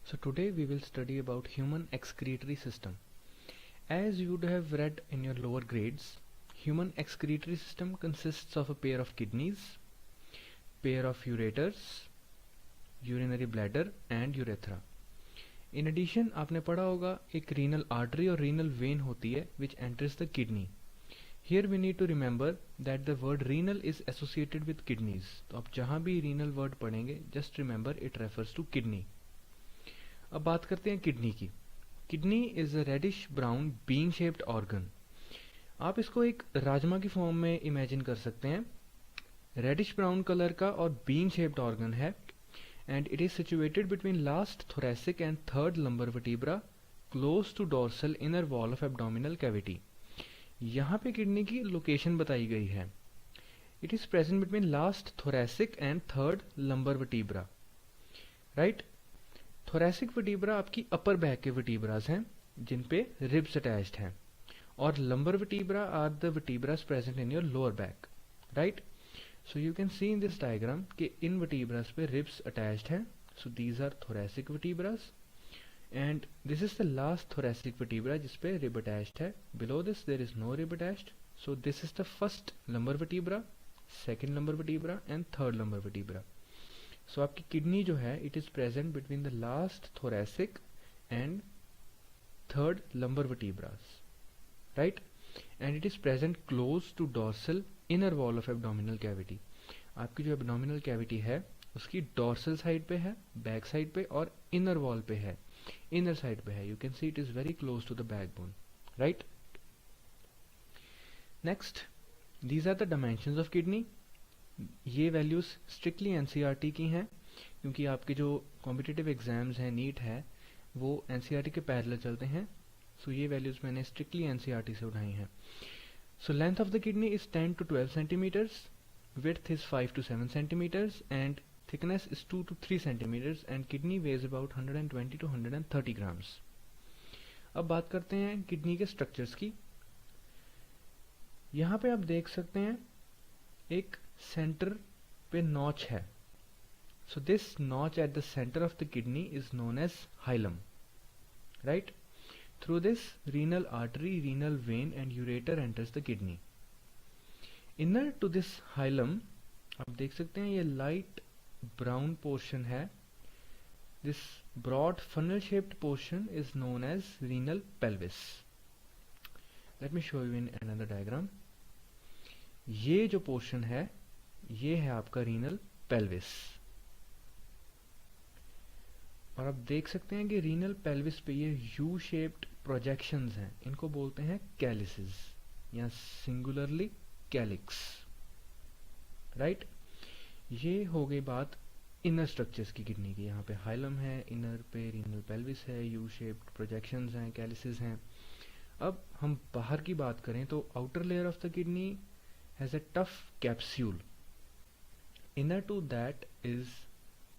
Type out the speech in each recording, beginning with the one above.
So today we will study about human excretory system. As you would have read in your lower grades, human excretory system consists of a pair of kidneys, pair of ureters, urinary bladder and urethra. In addition आपने पढ़ा होगा एक renal artery और renal vein होती है which enters the kidney. Here we need to remember that the word renal is associated with kidneys. तो आप जहाँ भी renal word पढ़ेंगे just remember it refers to kidney. अब बात करते हैं किडनी की. Kidney is a reddish brown bean shaped organ. आप इसको एक राजमा की फॉर्म में इमेजिन कर सकते हैं. रेडिश ब्राउन कलर का और बीन शेप्ड ऑर्गन है and it is situated between last thoracic and third lumbar vertebra close to dorsal inner wall of abdominal cavity. यहाँ पे किडनी की लोकेशन बताई गई है. It is present between last thoracic and third lumbar vertebra. Right. Thoracic vertebra आपकी upper back के vertebras हैं जिन पे रिब्स अटैच्ड हैं और lumbar vertebra are the vertebras present in your lower back. Right. So you can see in this diagram कि इन vertebras पे ribs attached हैं. So these are thoracic vertebras and this is the last thoracic vertebra जिस पे rib attached है. Below this there is no rib attached. So this is the first lumbar vertebra, second lumbar vertebra and third lumbar vertebra. So आपकी kidney जो है it is present between the last thoracic and third lumbar vertebras. Right. And it is present close to dorsal inner wall of abdominal cavity. आपकी जो abdominal cavity है उसकी dorsal side पे है, back side पे और इनर वॉल पे है, इनर साइड पे है. You can see it is very close to the backbone. Right. Next, these are the dimensions of kidney. ये वैल्यूज स्ट्रिक्टली एनसीईआरटी की हैं क्योंकि आपके जो कॉम्पिटिटिव एग्जाम्स हैं, नीट है, वो एनसीईआरटी के पैरेलल चलते हैं. सो ये वैल्यूज मैंने स्ट्रिक्टली एनसीईआरटी से उठाई हैं. So length of the kidney is 10 to 12 centimeters, width is 5 to 7 centimeters and thickness is 2 to 3 centimeters and kidney weighs about 120 to 130 grams. अब बात करते हैं किडनी के स्ट्रक्चर्स की. यहाँ पे आप देख सकते हैं एक सेंटर पे नॉच है. So this notch at the centre of the kidney is known as hilum. Right. Through this renal artery, renal vein and ureter enters the kidney. Inner to this hilum आप देख सकते हैं ये light brown portion है. This broad funnel shaped portion is known as renal pelvis. Let me show you in another diagram. ये जो portion है ये है आपका रीनल पेल्विस और आप देख सकते हैं कि रीनल पेल्विस पे ये यू शेप्ड प्रोजेक्शंस हैं. इनको बोलते हैं कैलिसेस या सिंगुलरली कैलिक्स. राइट. ये हो गई बात इनर स्ट्रक्चर्स की किडनी की. यहाँ पे हाइलम है, इनर पे रीनल पेल्विस है, यू शेप्ड प्रोजेक्शंस हैं, कैलिसेस हैं. अब हम बाहर की बात करें तो outer layer of the kidney has a tough capsule. Inner to that is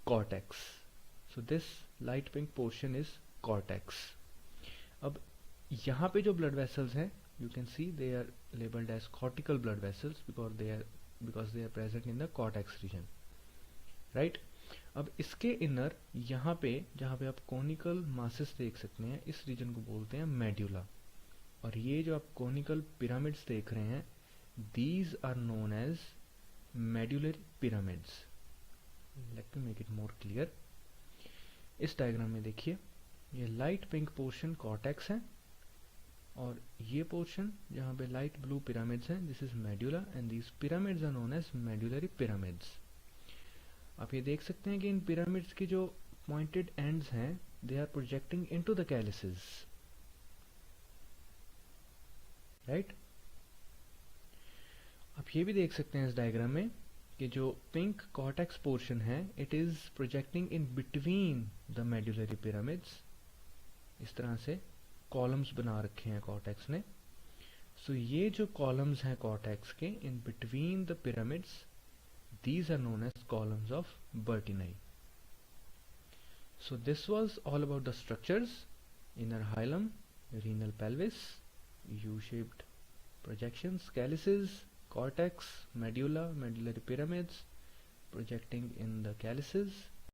cortex. So this light pink portion is cortex. अब यहाँ पे जो blood vessels हैं, you can see they are labeled as cortical blood vessels because they are present in the cortex region. Right? अब इसके inner यहाँ पे जहाँ पे आप conical masses देख सकते हैं, इस region को बोलते हैं medulla. और ये जो आप conical pyramids देख रहे हैं, these are known as medullary pyramids. Let me make it more clear. इस डायग्राम में देखिए ये लाइट पिंक पोर्शन कॉर्टेक्स है और ये पोर्शन जहाँ पे लाइट ब्लू पिरामिड्स हैं this is medulla and these pyramids are known as medullary pyramids. आप ये देख सकते हैं कि इन पिरामिड्स की जो पॉइंटेड एंड्स हैं they are projecting into the calyces. Right. आप ये भी देख सकते हैं इस डायग्राम में कि जो पिंक कॉर्टेक्स पोर्शन है it is projecting in between the medullary pyramids. इस तरह से कॉलम्स बना रखे हैं कॉर्टेक्स ने. सो ये जो कॉलम्स हैं कॉर्टेक्स के in between the pyramids these are known as columns of Bertini. So this was all about the structures. Inner hilum, renal pelvis, U shaped projections, calyces, cortex, medulla, medullary pyramids projecting in the calyces,